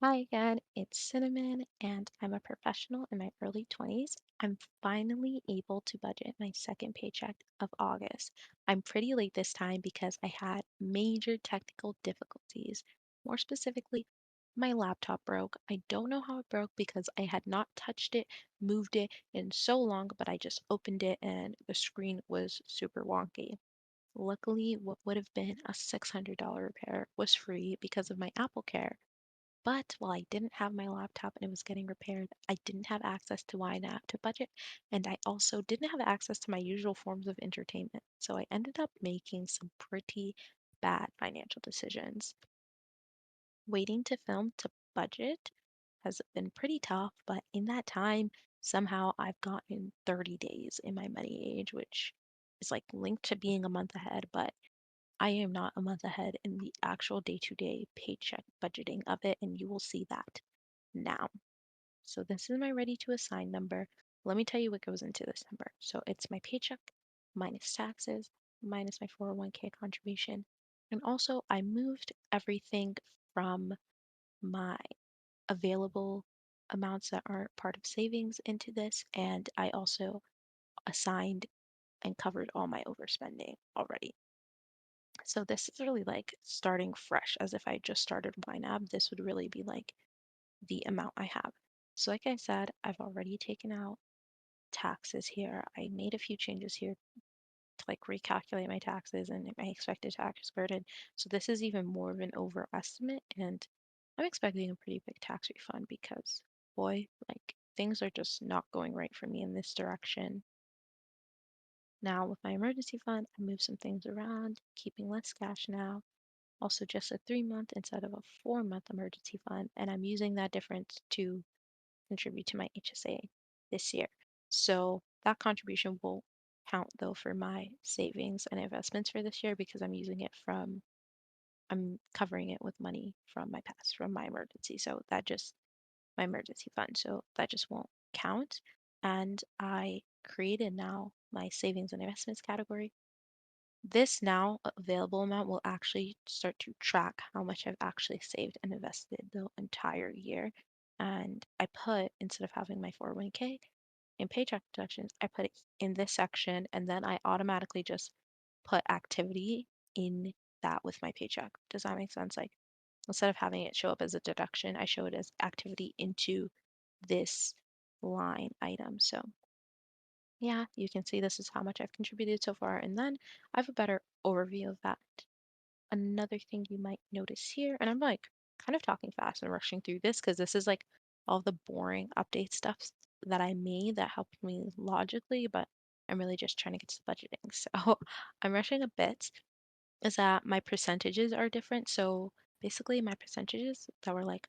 Hi again, it's Cinnamon, and I'm a professional in my early 20s. I'm finally able to budget my second paycheck of August. I'm pretty late this time because I had major technical difficulties. More specifically, my laptop broke. I don't know how it broke because I had not touched it, moved it in so long, but I just opened it and the screen was super wonky. Luckily, what would have been a $600 repair was free because of my Apple Care. But while I didn't have my laptop and it was getting repaired, I didn't have access to ynab to budget, and I also didn't have access to my usual forms of entertainment. So I ended up making some pretty bad financial decisions. Waiting to film to budget has been pretty tough, but in that time, somehow I've gotten 30 days in my money age, which is like linked to being a month ahead, but I am not a month ahead in the actual day-to-day paycheck budgeting of it, and you will see that now. So this is my ready to assign number. Let me tell you what goes into this number. So it's my paycheck minus taxes minus my 401k contribution. And also I moved everything from my available amounts that aren't part of savings into this. And I also assigned and covered all my overspending already. So this is really like starting fresh as if I just started YNAB. This would really be like the amount I have. So like I said, I've already taken out taxes here. I made a few changes here to like recalculate my taxes and my expected tax burden. So this is even more of an overestimate, and I'm expecting a pretty big tax refund because boy, like things are just not going right for me in this direction. Now with my emergency fund, I moved some things around, keeping less cash now. Also just a 3 month instead of a 4 month emergency fund, and I'm using that difference to contribute to my HSA this year. So that contribution will count though for my savings and investments for this year because I'm covering it with money from my past, from my emergency. So that just my emergency fund. So that just won't count. And I created now my savings and investments category. This now available amount will actually start to track how much I've actually saved and invested the entire year. And I put, instead of having my 401k in paycheck deductions, I put it in this section and then I automatically just put activity in that with my paycheck. Does that make sense? Like instead of having it show up as a deduction, I show it as activity into this line item. So yeah, you can see this is how much I've contributed so far, and then I have a better overview of that. Another thing you might notice here, and I'm like kind of talking fast and rushing through this because this is like all the boring update stuff that I made that helped me logically, but I'm really just trying to get to the budgeting. So I'm rushing a bit, is that my percentages are different. So basically my percentages that were like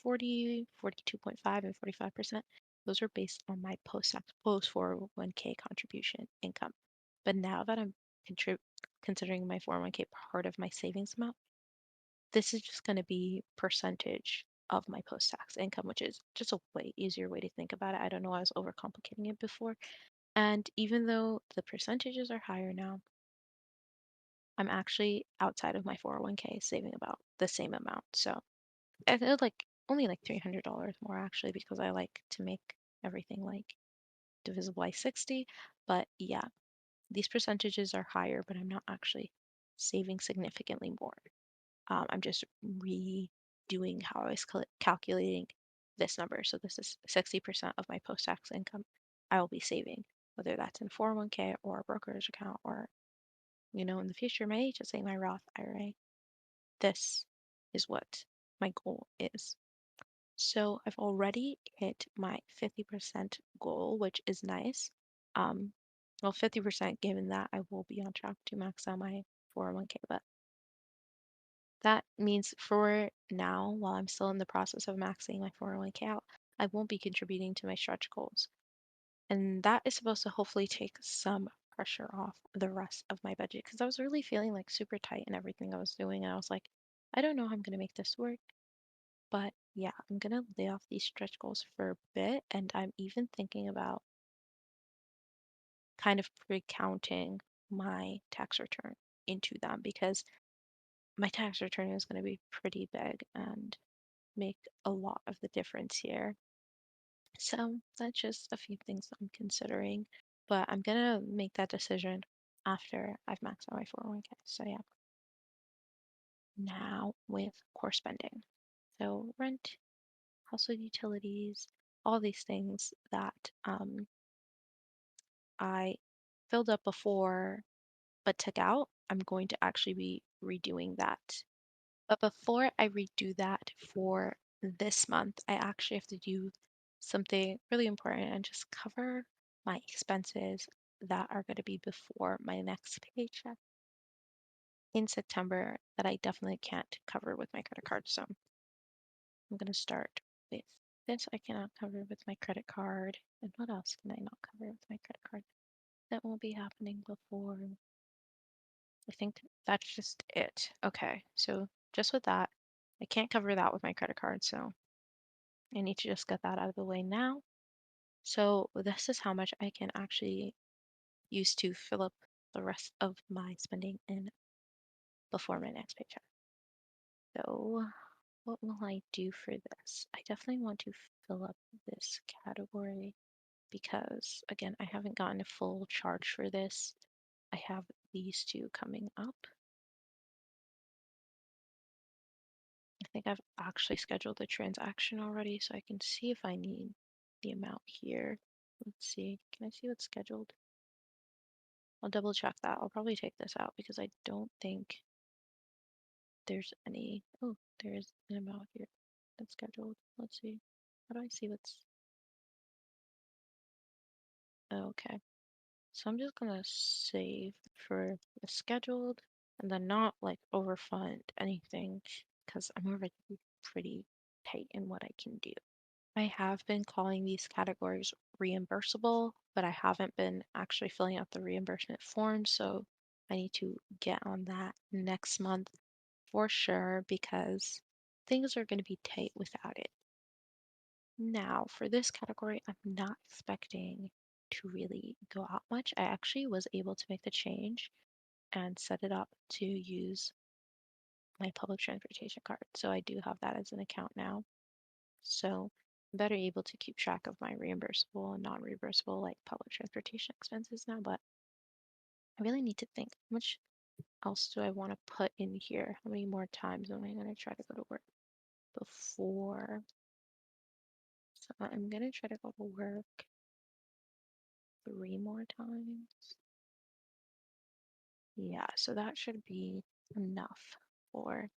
40, 42.5, and 45%. Those are based on my post 401k contribution income. But now that I'm contrib- considering my 401k part of my savings amount, this is just going to be percentage of my post-tax income, which is just a way easier way to think about it. I don't know, I was overcomplicating it before. And even though the percentages are higher now, I'm actually outside of my 401k saving about the same amount. So I feel like only like $300 more actually because I like to make everything like divisible by 60. But yeah, these percentages are higher, but I'm not actually saving significantly more. I'm just redoing how I was calculating this number. So this is 60% of my post-tax income I will be saving, whether that's in 401k or a brokerage account or, in the future, my HSA, my Roth IRA. This is what my goal is. So I've already hit my 50% goal, which is nice. Um, well, 50% given that I will be on track to max out my 401k, but that means for now, while I'm still in the process of maxing my 401k out, I won't be contributing to my stretch goals. And that is supposed to hopefully take some pressure off the rest of my budget because I was really feeling like super tight in everything I was doing. And I was like, I don't know how I'm going to make this work. But yeah, I'm gonna lay off these stretch goals for a bit, and I'm even thinking about kind of pre-counting my tax return into them because my tax return is going to be pretty big, and make a lot of the difference here. So that's just a few things I'm considering, but I'm gonna make that decision after I've maxed out my 401k. So yeah, now with core spending. So rent, household utilities, all these things that I filled up before but took out, I'm going to actually be redoing that. But before I redo that for this month, I actually have to do something really important and just cover my expenses that are going to be before my next paycheck in September that I definitely can't cover with my credit card. So I'm going to start with this I cannot cover with my credit card. And what else can I not cover with my credit card? That won't be happening before. I think that's just it. Okay, so just with that, I can't cover that with my credit card, so I need to just get that out of the way now. So this is how much I can actually use to fill up the rest of my spending in before my next paycheck. So what will I do for this? I definitely want to fill up this category because again, I haven't gotten a full charge for this. I have these two coming up. I think I've actually scheduled the transaction already, so I can see if I need the amount here. Let's see. Can I see what's scheduled? I'll double check that. I'll probably take this out because I don't think there's any. Oh, there is an amount here that's scheduled. Let's see. How do I see what's. Oh, okay. So I'm just gonna save for the scheduled and then not like overfund anything because I'm already pretty tight in what I can do. I have been calling these categories reimbursable, but I haven't been actually filling out the reimbursement form, so I need to get on that next month for sure because things are going to be tight without it. Now, for this category, I'm not expecting to really go out much. I actually was able to make the change and set it up to use my public transportation card. So I do have that as an account now. So I'm better able to keep track of my reimbursable and non-reimbursable like public transportation expenses now, but I really need to think how much else do I want to put in here? How many more times am I going to try to go to work before? So I'm going to try to go to work 3 more times. Yeah, so that should be enough for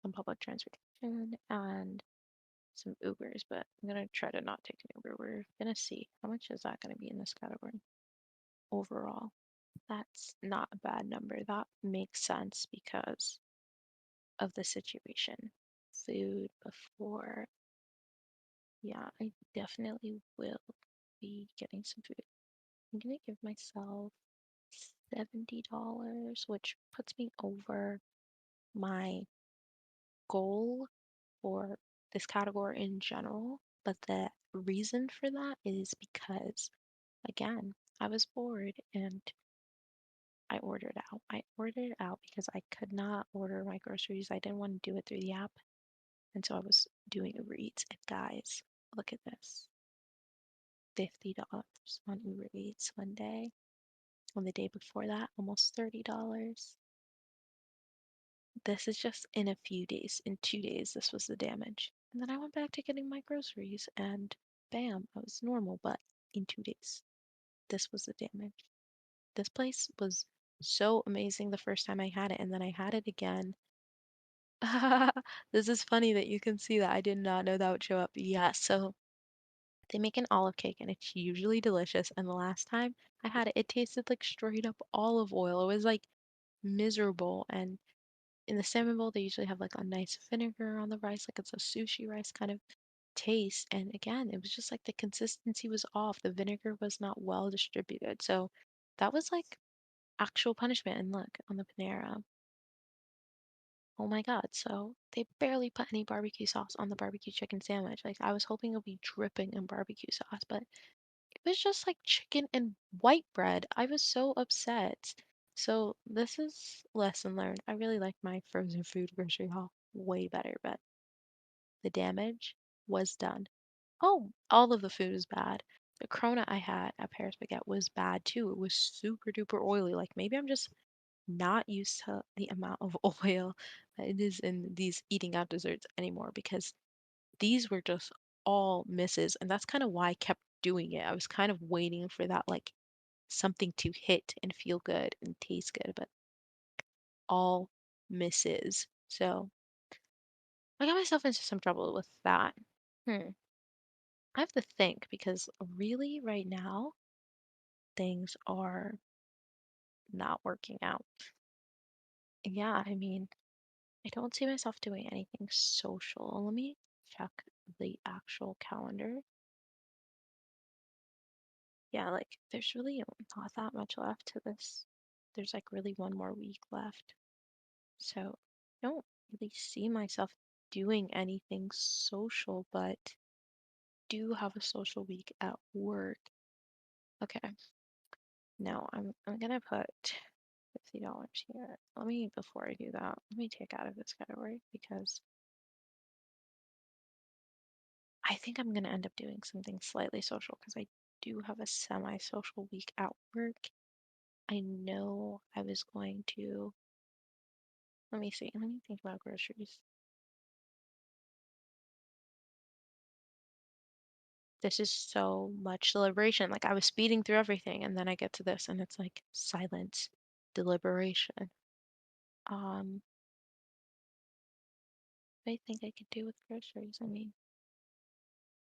some public transportation and some Ubers, but I'm gonna try to not take an Uber. We're gonna see how much is that gonna be in this category overall. That's not a bad number. That makes sense because of the situation. Food before, yeah, I definitely will be getting some food. I'm gonna give myself $70, which puts me over my goal for this category in general. But the reason for that is because, again, I was bored and I ordered out. I ordered out because I could not order my groceries. I didn't want to do it through the app. And so I was doing Uber Eats. And guys, look at this. $50 on Uber Eats one day. On the day before that, almost $30. This is just in a few days. In 2 days, this was the damage. And then I went back to getting my groceries and bam, I was normal. But in 2 days, this was the damage. This place was so amazing the first time I had it. And then I had it again. This is funny that you can see that. I did not know that would show up. Yeah, so they make an olive cake and it's usually delicious. And the last time I had it, it tasted like straight up olive oil. It was like miserable. And in the salmon bowl, they usually have like a nice vinegar on the rice, like it's a sushi rice kind of taste. And again, it was just like the consistency was off. The vinegar was not well distributed. So that was like actual punishment. And look, on the Panera, oh my God. So they barely put any barbecue sauce on the barbecue chicken sandwich. Like I was hoping it would be dripping in barbecue sauce, but it was just like chicken and white bread. I was so upset. So this is lesson learned. I really like my frozen food grocery haul way better, but the damage was done. Oh, all of the food is bad. The Corona I had at Paris Baguette was bad too. It was super duper oily. Like maybe I'm just not used to the amount of oil that it is in these eating out desserts anymore because these were just all misses. And that's kind of why I kept doing it. I was kind of waiting for that, like something to hit and feel good and taste good, but all misses. So I got myself into some trouble with that. Hmm. I have to think because really right now things are not working out. Yeah, I mean, I don't see myself doing anything social. Let me check the actual calendar. Yeah, like there's really not that much left to this. There's like really one more week left. So I don't really see myself doing anything social, but do have a social week at work. Okay. No, I'm gonna put $50 here. Let me before I do that, let me take out of this category because I think I'm gonna end up doing something slightly social because I do have a semi-social week at work. I know I was going to let me see, let me think about groceries. This is so much deliberation. Like I was speeding through everything and then I get to this and it's like silence, deliberation. Um, what I think I could do with groceries. I mean,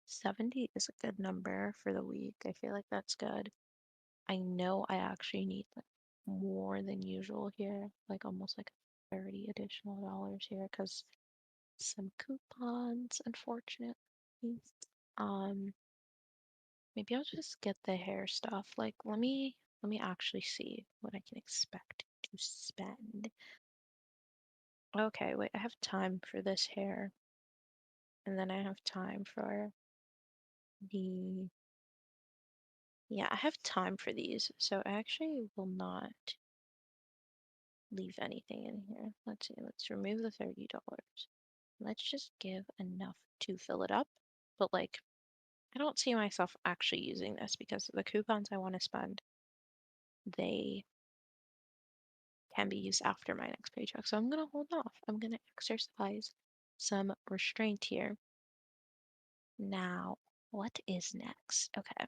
70 is a good number for the week. I feel like that's good. I know I actually need like more than usual here, like almost like 30 additional dollars here because some coupons, unfortunately. Um, maybe I'll just get the hair stuff. Like let me actually see what I can expect to spend. Okay, wait, I have time for this hair, and then I have time for the yeah, I have time for these, so I actually will not leave anything in here. Let's see, let's remove the $30. Let's just give enough to fill it up. But like, I don't see myself actually using this because the coupons I want to spend, they can be used after my next paycheck. So I'm gonna hold off. I'm gonna exercise some restraint here. Now, what is next? Okay,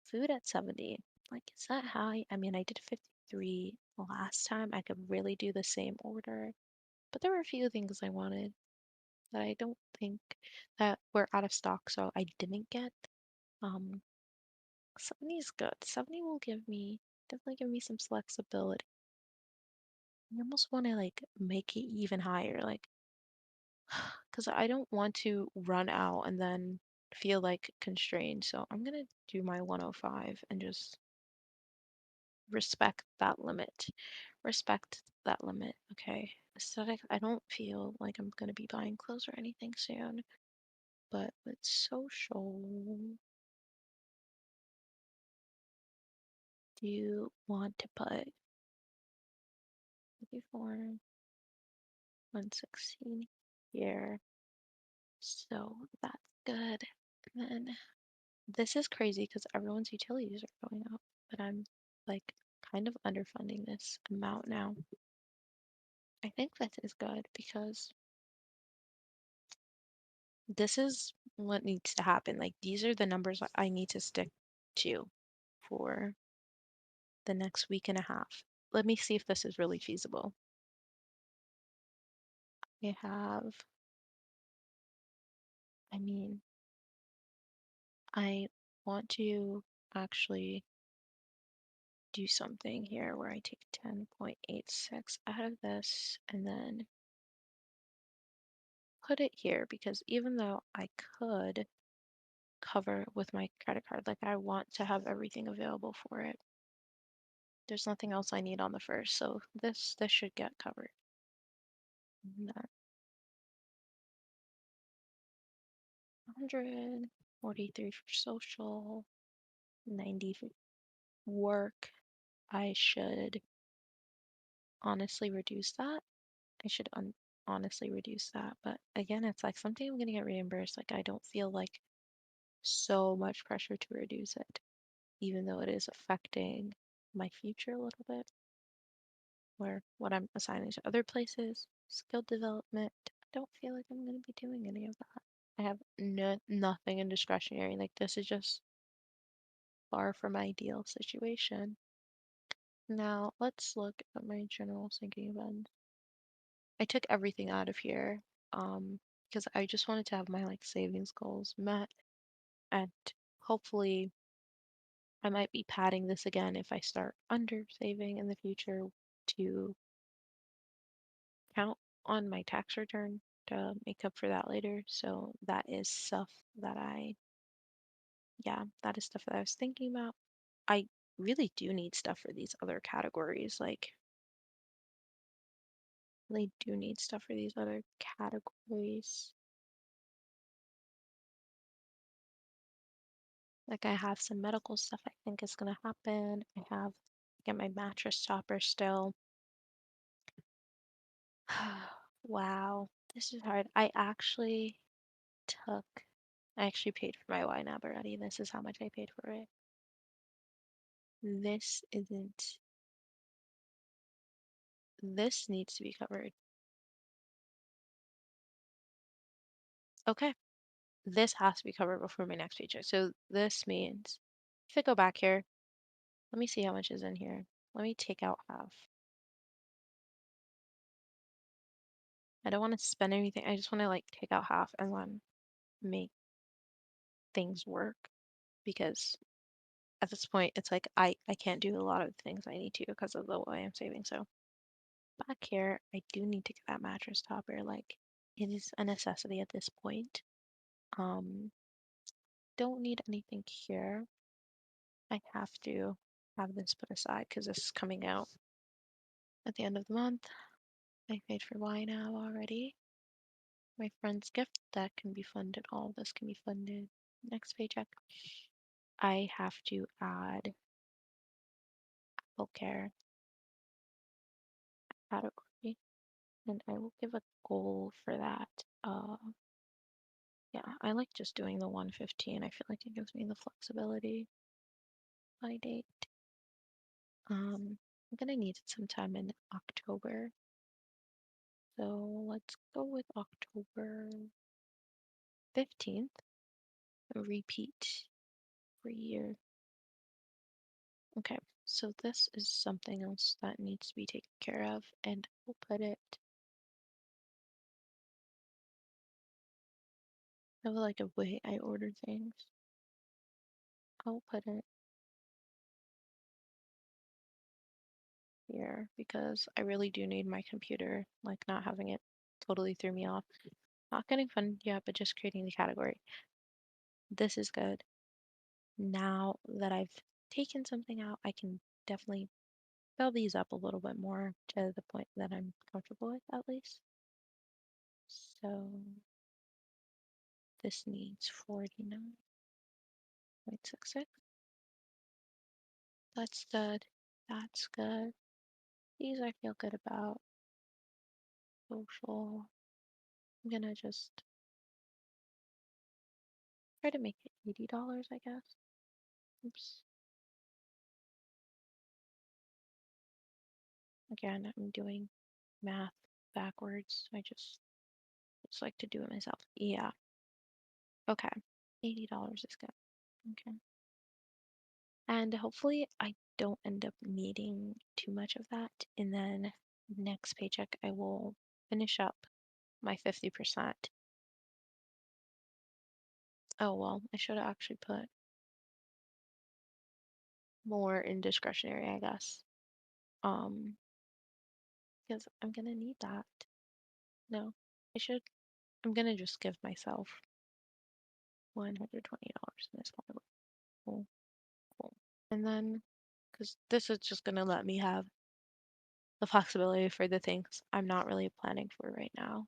food at 70. Like, is that high? I mean, I did 53 last time. I could really do the same order. But there were a few things I wanted that I don't think that were out of stock, so I didn't get. Um, 70 is good. 70 will definitely give me some flexibility. I almost want to like make it even higher, like, because I don't want to run out and then feel like constrained. So I'm gonna do my 105 and just respect that limit. Respect that limit. Okay. Aesthetic, I don't feel like I'm gonna be buying clothes or anything soon. But with social, do you want to put before 116 here? So that's good. And then this is crazy because everyone's utilities are going up, but I'm like kind of underfunding this amount now. I think that is good because this is what needs to happen. Like these are the numbers I need to stick to for the next week and a half. Let me see if this is really feasible. I have, I mean, I want to actually do something here where I take 10.86 out of this and then put it here because even though I could cover with my credit card, like I want to have everything available for it. There's nothing else I need on the first, so this should get covered. And then 143 for social, 90 for work. I should honestly reduce that. I should honestly reduce that. But again, it's like something I'm gonna get reimbursed. Like I don't feel like so much pressure to reduce it, even though it is affecting my future a little bit, where what I'm assigning to other places, skill development, I don't feel like I'm gonna be doing any of that. I have nothing in discretionary. Like this is just far from ideal situation. Now let's look at my general sinking event. I took everything out of here, because I just wanted to have my like savings goals met, and hopefully I might be padding this again if I start under saving in the future to count on my tax return to make up for that later. So that is stuff that yeah, that is stuff that I was thinking about. I really do need stuff for these other categories. Like, really do need stuff for these other categories. Like, I have some medical stuff I think is gonna happen. I have get my mattress topper still. Wow, this is hard. Took, I actually paid for my ynab already. This is how much I paid for it. This isn't, this needs to be covered. Okay, this has to be covered before my next paycheck. So this means if I go back here, let me see how much is in here. Let me take out half. I don't want to spend anything. I just want to like take out half and then make things work, because at this point it's like I can't do a lot of the things I need to because of the way I'm saving. So back here, I do need to get that mattress topper. Like it is a necessity at this point. Um, don't need anything here. I have to have this put aside because this is coming out at the end of the month. I paid for wine now already. My friend's gift, that can be funded. All of this can be funded next paycheck. I have to add Apple Care category, and I will give a goal for that. Yeah, I like just doing the 115. I feel like it gives me the flexibility by date. I'm gonna need it sometime in October. So let's go with October 15th. Repeat for a year. Okay, so this is something else that needs to be taken care of, and we'll put it, I have like a way I order things. I'll put it here because I really do need my computer. Like not having it totally threw me off. Not getting funded yet, but just creating the category. This is good. Now that I've taken something out, I can definitely fill these up a little bit more to the point that I'm comfortable with at least. So this needs 49.66. That's good. That's good. These I feel good about. Social. I'm gonna just try to make it $80, I guess. Oops. Again, I'm doing math backwards. I just like to do it myself. Yeah. Okay. $80 is good. Okay. And hopefully I don't end up needing too much of that. And then next paycheck I will finish up my 50%. Oh well, I should have actually put more in discretionary, I guess. Um, because I'm gonna need that. No, I should. I'm gonna just give myself $120 in this category. Cool, cool. And then, because this is just gonna let me have the flexibility for the things I'm not really planning for right now.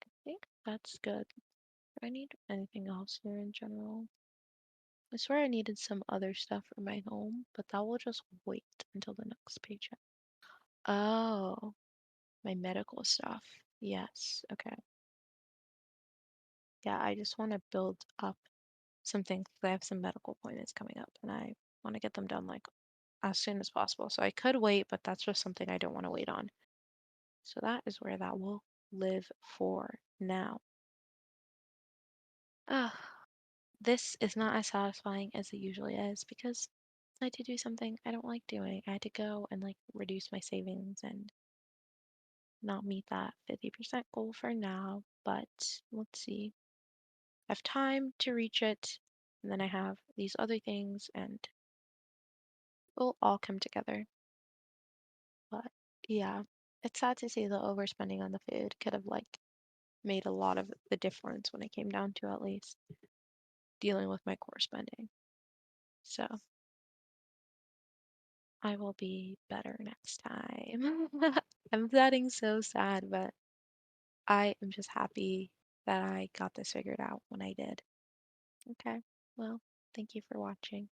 I think that's good. Do I need anything else here in general? I swear I needed some other stuff for my home, but that will just wait until the next paycheck. Oh, My medical stuff. Yes. Okay. Yeah, I just want to build up something 'cause I have some medical appointments coming up and I want to get them done like as soon as possible. So I could wait, but that's just something I don't want to wait on. So that is where that will live for now. Ugh, this is not as satisfying as it usually is because I had to do something I don't like doing. I had to go and like reduce my savings and not meet that 50% goal for now, but let's see. I have time to reach it, and then I have these other things, and it'll all come together. But yeah, it's sad to see the overspending on the food could have like made a lot of the difference when it came down to at least dealing with my core spending. So I will be better next time. I'm getting so sad, but I am just happy that I got this figured out when I did. Okay, well, thank you for watching.